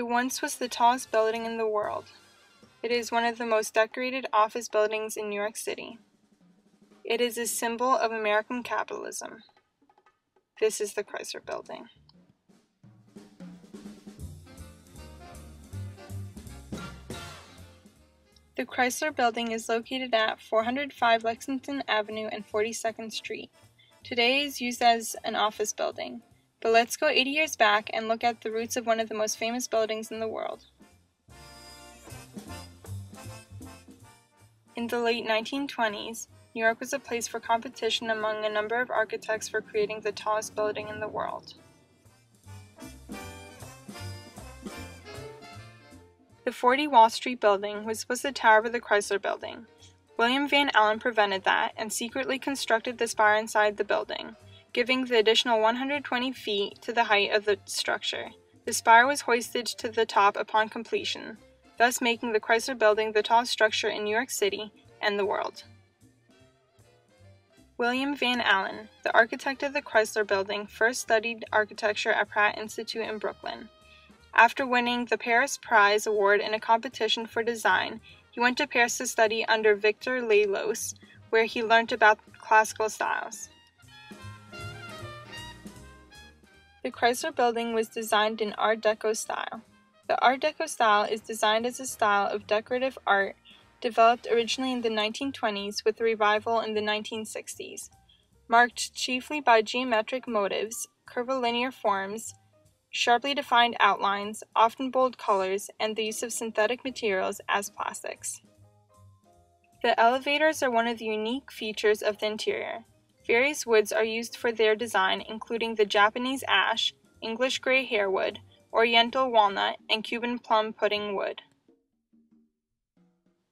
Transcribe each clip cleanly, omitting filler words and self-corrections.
It once was the tallest building in the world. It is one of the most decorated office buildings in New York City. It is a symbol of American capitalism. This is the Chrysler Building. The Chrysler Building is located at 405 Lexington Avenue and 42nd Street. Today it is used as an office building, but let's go 80 years back and look at the roots of one of the most famous buildings in the world. In the late 1920s, New York was a place for competition among a number of architects for creating the tallest building in the world. The 40 Wall Street building was supposed to tower over the Chrysler Building. William Van Allen prevented that and secretly constructed the spire inside the building, giving the additional 120 feet to the height of the structure. The spire was hoisted to the top upon completion, thus making the Chrysler Building the tallest structure in New York City and the world. William Van Allen, the architect of the Chrysler Building, first studied architecture at Pratt Institute in Brooklyn. After winning the Paris Prize Award in a competition for design, he went to Paris to study under Victor Laloux, where he learned about classical styles. The Chrysler Building was designed in Art Deco style. The Art Deco style is designed as a style of decorative art developed originally in the 1920s with a revival in the 1960s, marked chiefly by geometric motifs, curvilinear forms, sharply defined outlines, often bold colors, and the use of synthetic materials as plastics. The elevators are one of the unique features of the interior. Various woods are used for their design, including the Japanese ash, English gray hairwood, Oriental walnut, and Cuban plum pudding wood.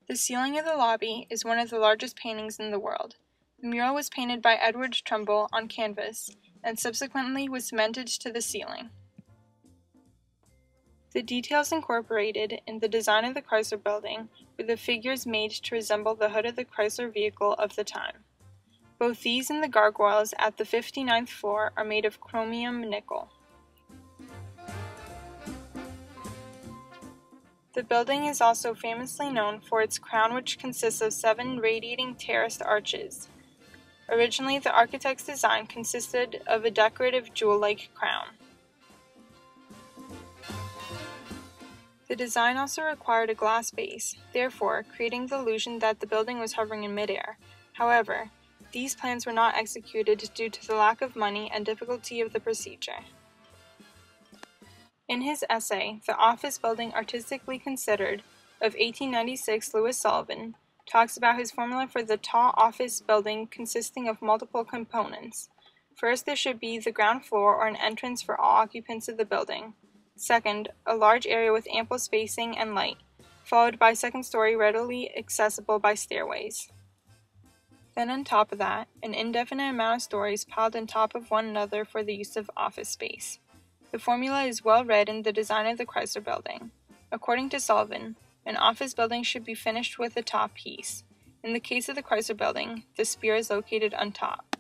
The ceiling of the lobby is one of the largest paintings in the world. The mural was painted by Edward Trumbull on canvas and subsequently was cemented to the ceiling. The details incorporated in the design of the Chrysler Building were the figures made to resemble the hood of the Chrysler vehicle of the time. Both these and the gargoyles at the 59th floor are made of chromium nickel. The building is also famously known for its crown, which consists of 7 radiating terraced arches. Originally, the architect's design consisted of a decorative jewel-like crown. The design also required a glass base, therefore creating the illusion that the building was hovering in midair. However, these plans were not executed due to the lack of money and difficulty of the procedure. In his essay, The Office Building Artistically Considered, of 1896, Louis Sullivan talks about his formula for the tall office building consisting of multiple components. First, there should be the ground floor or an entrance for all occupants of the building. Second, a large area with ample spacing and light, followed by second story readily accessible by stairways. Then on top of that, an indefinite amount of stories piled on top of one another for the use of office space. The formula is well read in the design of the Chrysler Building. According to Sullivan, an office building should be finished with a top piece. In the case of the Chrysler Building, the spire is located on top.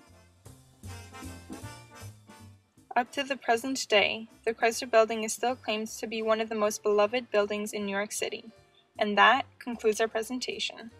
Up to the present day, the Chrysler Building is still claimed to be one of the most beloved buildings in New York City. And that concludes our presentation.